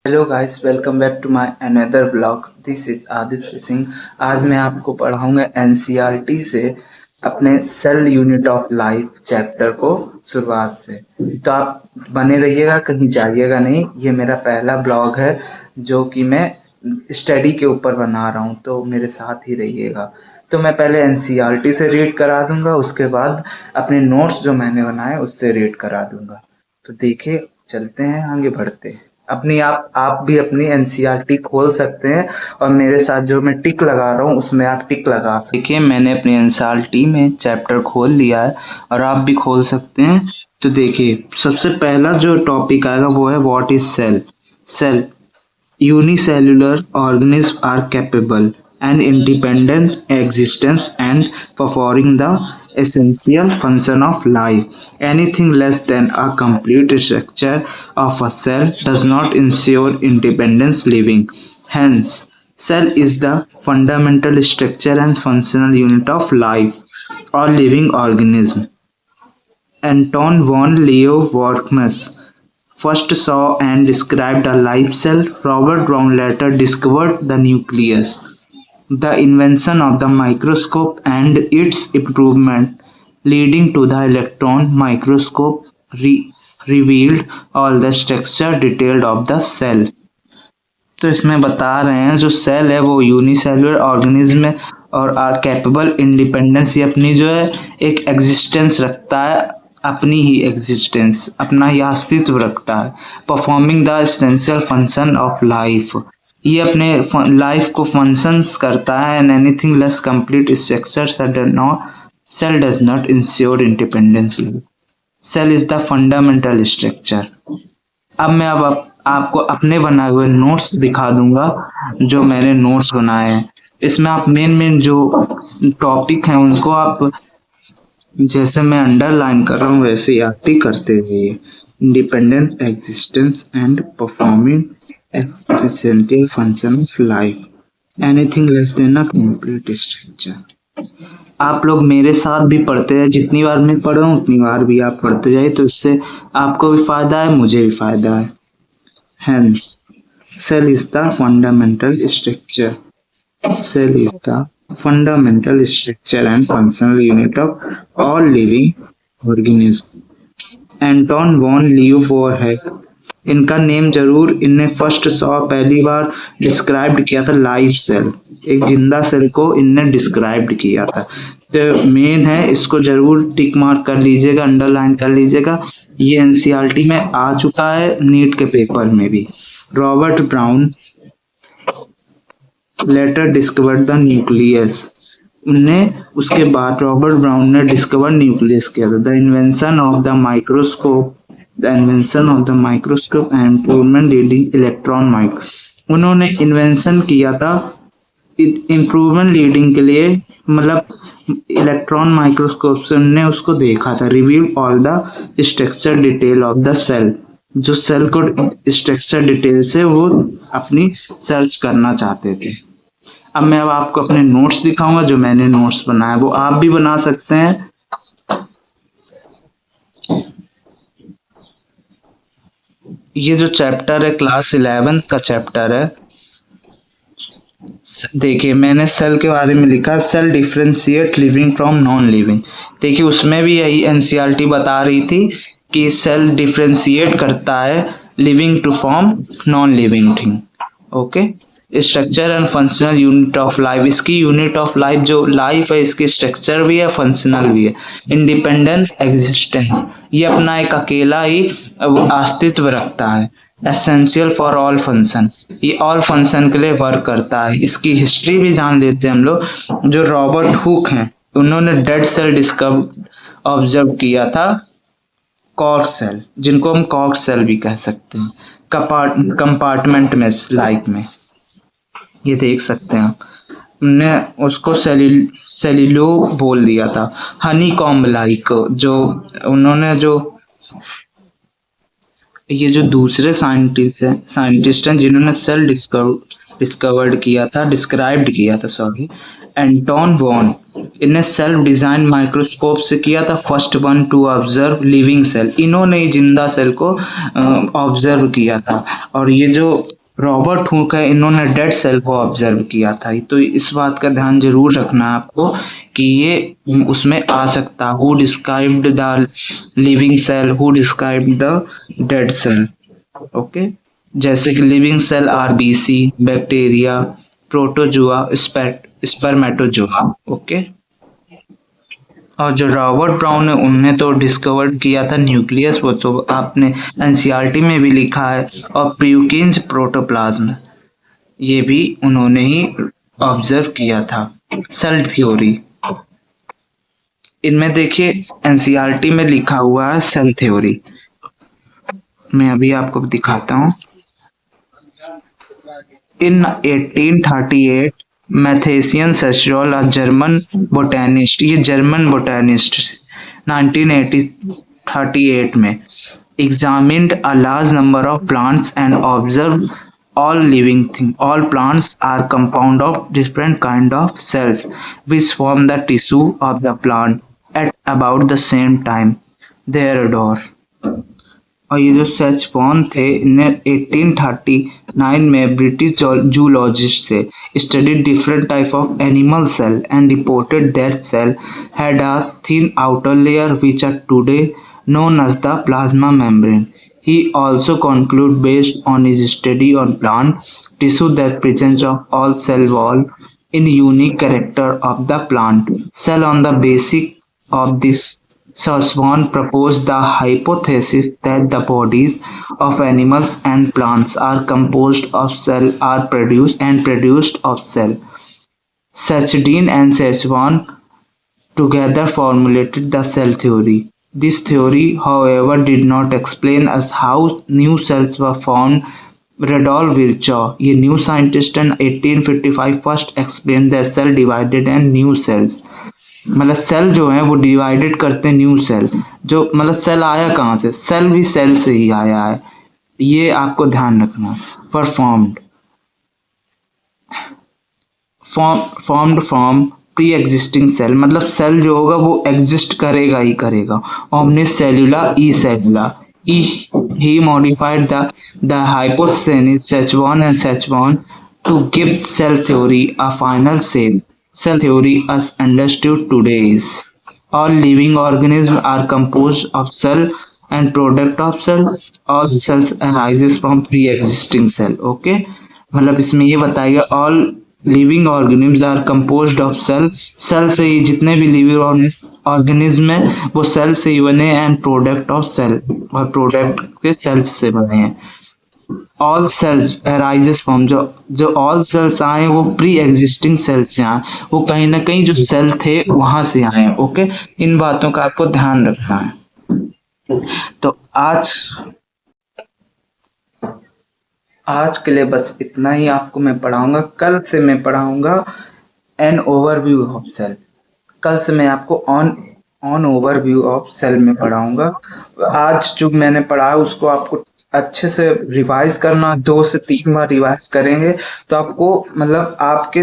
Hello guys, welcome back to my another blog. This is Aditya Singh. आज मैं आपको पढ़ाऊंगा एनसीईआरटी से अपने cell unit of life chapter को शुरुआत से। तो आप बने रहिएगा, कहीं जाइएगा नहीं। ये मेरा पहला ब्लॉग है जो कि मैं स्टडी के ऊपर बना रहा हूँ, तो मेरे साथ ही रहिएगा। तो मैं पहले एनसीईआरटी से रीड करा दूंगा, उसके बाद अपने नोट्स जो मैंने बनाए उससे रीड करा दूंगा। तो देखिए, चलते हैं, आगे बढ़ते हैं। अपनी आप भी अपनी एनसीईआरटी खोल सकते हैं और मेरे साथ जो मैं टिक लगा रहा हूँ उसमें आप टिक लगा सकते हैं। देखिए, मैंने अपनी एनसीईआरटी में चैप्टर खोल लिया है और आप भी खोल सकते हैं। तो देखिए, सबसे पहला जो टॉपिक आएगा वो है what is cell. Cell unicellular organisms are capable and independent existence and performing the essential function of life. Anything less than a complete structure of a cell does not ensure independence living. Hence, cell is the fundamental structure and functional unit of life or living organism. Anton von Leeuwenhoek first saw and described a live cell. Robert Brown later discovered the nucleus. The invention of the microscope and its improvement, leading to the electron microscope, revealed all the structure detailed of the cell. तो इसमें बता रहे हैं जो cell है वो unicellular organism है और आर कैपेबल इंडिपेंडेंस, ये अपनी जो है एक एग्जिस्टेंस रखता है, अपनी ही एग्जिस्टेंस, अपना ही अस्तित्व रखता है। Performing the essential function of life, ये अपने लाइफ को फंक्शंस करता है। And anything less complete structure cell does not ensure independence. Cell is the fundamental structure. अब मैं आपको अपने बनाए हुए नोट्स दिखा दूंगा जो मैंने नोट्स बनाए हैं। इसमें आप मेन जो टॉपिक हैं उनको आप जैसे मैं अंडरलाइन कर रहा हूँ वैसे याद भी करते रहिए। Independent existence and performing essential function of life, anything less than a complete structure. आप लोग मेरे साथ भी पढ़ते हैं, जितनी बार मैं पढ़ा हूँ उतनी बार भी आप पढ़ते जाइए, तो इससे आपको भी फायदा है, मुझे भी फायदा है। Hence, cell is the fundamental structure. Cell is the fundamental structure and functional unit of all living organisms. Anton van Leeuwenhoek, इनका नेम जरूर, इनने फर्स्ट सॉ पहली बार डिस्क्राइब्ड किया था लाइव सेल, एक जिंदा सेल को इनने डिस्क्राइब्ड किया था। तो मेन है, इसको जरूर टिक मार्क कर लीजिएगा, अंडरलाइन कर लीजिएगा। ये एनसीईआरटी में आ चुका है, नीट के पेपर में भी। Robert Brown later discovered the nucleus, उनने उसके बाद रॉबर्ट ब्राउन ने डिस्कवर न्यूक्लियस किया था। The invention of the microscope, the invention of the microscope and improvement leading electron micro, उन्होंने इन्वेंशन किया था इम्प्रूवमेंट लीडिंग के लिए, मतलब इलेक्ट्रॉन माइक्रोस्कोप से उन्होंने उसको देखा था। Reveal all the structure detail of the cell, जो सेल को स्ट्रक्चर डिटेल से वो अपनी सर्च करना चाहते थे। अब मैं आपको अपने नोट्स दिखाऊंगा, जो मैंने नोट्स बनाए वो आप भी बना सकते हैं। ये जो चैप्टर है क्लास 11 का चैप्टर है। देखिए, मैंने सेल के बारे में लिखा, cell differentiate living from non living. देखिए, उसमें भी यही एनसीईआरटी बता रही थी कि सेल डिफरेंशिएट करता है living to form non living thing. Okay, structure and functional unit of life, इसकी यूनिट ऑफ लाइफ जो लाइफ है इसकी स्ट्रक्चर भी है, फंक्शनल भी है। इंडिपेंडेंट एग्जिस्टेंस, ये अपना एक अकेला ही अस्तित्व रखता है। एसेंशियल फॉर ऑल फंक्शन, ये ऑल फंक्शन के लिए वर्क करता है। इसकी हिस्ट्री भी जान लेते हैं हम लोग। जो रॉबर्ट हुक हैं, उन्होंने डेड सेल डिस्कवर ऑब्जर्व किया था, कॉर्क सेल, जिनको हम कॉर्क सेल भी कह सकते हैं, कंपार्टमेंट में लाइफ में, ये देख सकते हैं आप। हमने उसको सेल्यूलो बोल दिया था, हनी कॉम्ब लाइक। जो उन्होंने जो ये जो दूसरे साइंटिस्ट हैं जिन्होंने सेल डिस्कवर्ड किया था, डिस्क्राइब्ड किया था, सॉरी, एंटोन वॉन, इन्हें सेल्फ डिजाइन माइक्रोस्कोप से किया था, first one to observe living cell. इन्होंने ही जिंदा सेल को ऑब्जर्व किया था। और ये जो रॉबर्ट हुक है, इन्होंने डेड सेल को ऑब्जर्व किया था। तो इस बात का ध्यान जरूर रखना है आपको कि ये उसमें आ सकता, who described the living cell, who described the dead cell. Okay, जैसे कि living cell RBC, bacteria, protozoa, spermatozoa. Okay, और जो रॉबर्ट ब्राउन है उनने तो डिस्कवर किया था न्यूक्लियस, वो तो आपने एनसीईआरटी में भी लिखा है। और प्यूकिंस प्रोटोप्लाज्म, ये भी उन्होंने ही ऑब्जर्व किया था। सेल थ्योरी, इनमें देखिए एनसीईआरटी में लिखा हुआ है सेल थ्योरी, मैं अभी आपको दिखाता हूँ। इन 1838 मैथेसियन सेचुअल, जर्मन बोटेनिस्ट, ये जर्मन बोटेनिस्ट 1938 में examined a large number of plants and observe all living thing. All plants are compound of different kind of cells which form the tissue of the plant at about the same time. Theodore, और ये जो सेचवॉन थे, इन्हें 1839 में British zoologist से studied different type of animal cell and reported that cell had a thin outer layer which are today known as the plasma membrane. He also concluded based on his study on plant tissue that presence of all cell wall in unique character of the plant cell. On the basis of this, Sarswan proposed the hypothesis that the bodies of animals and plants are composed of cell, are produced of cell. Sachdean and Sarswan together formulated the cell theory. This theory, however, did not explain us how new cells were formed. Rudolf Virchow, ये new scientist in 1855 first explained the cell divided and new cells. मतलब cell जो है वो divided करते हैं new cell. जो मतलब cell आया कहाँ से, सेल भी सेल से ही आया है, ये आपको ध्यान रखना। Performed formed from pre existing cell, मतलब सेल जो होगा वो एग्जिस्ट करेगा ही करेगा। Omnis cellula e cellula, he modified the hypothesis Sachwan and Sachwan to give cell theory a final shape. Cell theory as understood today is all living organisms are composed of cell and product of cell. All cells arises from pre-existing cell. Okay, मतलब इसमें ये बताएगा all living organisms are composed of cell, cell से ही जितने भी living organism है वो सेल से ही बने, एंड प्रोडक्ट ऑफ सेल, और प्रोडक्ट के सेल्स से बने हैं। ऑल सेल्स अराइजेस फ्रॉम, जो ऑल सेल्स आए वो प्री एग्जिस्टिंग सेल से आए, वो कहीं ना कहीं जो सेल थे वहां से आए। ओके, इन बातों का आपको ध्यान रखना है। तो आज के लिए बस इतना ही आपको मैं पढ़ाऊंगा। कल से मैं पढ़ाऊंगा एन ओवरव्यू ऑफ सेल। कल से मैं आपको ऑन ओवरव्यू ऑफ सेल में पढ़ाऊंगा। आज जो मैंने पढ़ा उसको आपको अच्छे से रिवाइज करना, 2 से 3 बार रिवाइज करेंगे तो आपको मतलब आपके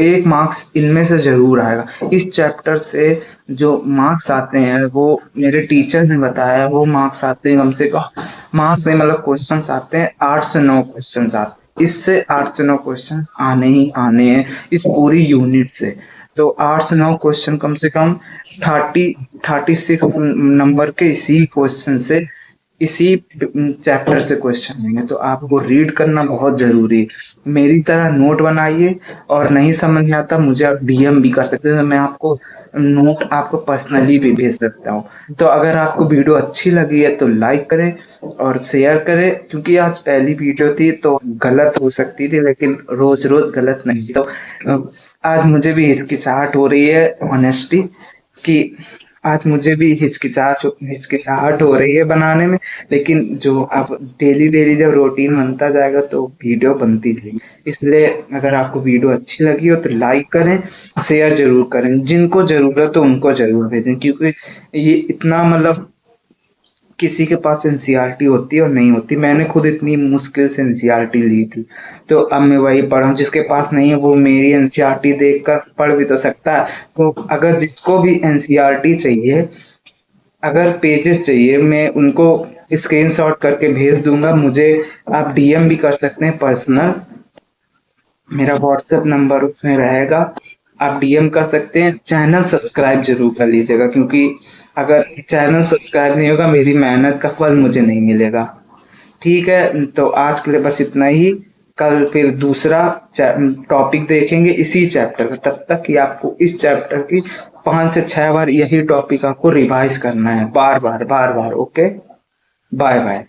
1 मार्क्स इनमें से जरूर आएगा। इस चैप्टर से जो मार्क्स आते हैं वो मेरे टीचर ने बताया, वो मार्क्स आते हैं कम से कम, मार्क्स नहीं मतलब क्वेश्चंस आते हैं 8 से 9 क्वेश्चंस आते हैं। इससे 8 से 9 क्वेश्चंस आने ही आने हैं इस पूरी यूनिट से। तो 8 से 9 क्वेश्चन कम से कम 36 नंबर के इसी क्वेश्चन से, इसी चैप्टर से क्वेश्चन आएंगे। तो आपको रीड करना बहुत जरूरी है। मेरी तरह नोट बनाइए, और नहीं समझ में आता मुझे आप डीएम भी कर सकते हैं, मैं आपको नोट आपको पर्सनली भी भेज सकता हूँ। तो अगर आपको वीडियो अच्छी लगी है तो लाइक करें और शेयर करें, क्योंकि आज पहली वीडियो थी तो गलत हो सकती थी, लेकिन रोज रोज गलत नहीं। तो आज मुझे भी हिचकिचाहट हो रही है, ऑनेस्टी कि आज मुझे भी हिचकिचाहट हो रही है बनाने में, लेकिन जो आप डेली जब रूटीन बनता जाएगा तो वीडियो बनती जाएगी। इसलिए अगर आपको वीडियो अच्छी लगी हो तो लाइक करें, शेयर जरूर करें, जिनको जरूरत हो उनको जरूर भेजें, क्योंकि ये इतना मतलब किसी के पास एनसीईआरटी होती है और नहीं होती। मैंने खुद इतनी मुश्किल से एनसीईआरटी ली थी, तो अब मैं वही पढ़ा हूँ। जिसके पास नहीं है वो मेरी एनसीईआरटी देखकर पढ़ भी तो सकता है। तो अगर जिसको भी एनसीईआरटी चाहिए, अगर पेजेस चाहिए, मैं उनको स्क्रीनशॉट करके भेज दूंगा। मुझे आप डीएम भी कर सकते हैं पर्सनल, मेरा व्हाट्सएप नंबर उसमें रहेगा, आप डीएम कर सकते हैं। चैनल सब्सक्राइब जरूर कर लीजिएगा, क्योंकि अगर चैनल सब्सक्राइब नहीं होगा मेरी मेहनत का फल मुझे नहीं मिलेगा। ठीक है, तो आज के लिए बस इतना ही। कल फिर दूसरा टॉपिक देखेंगे इसी चैप्टर का। तब तक कि आपको इस चैप्टर की 5 से 6 बार यही टॉपिक आपको रिवाइज करना है, बार बार बार बार। Okay, bye bye.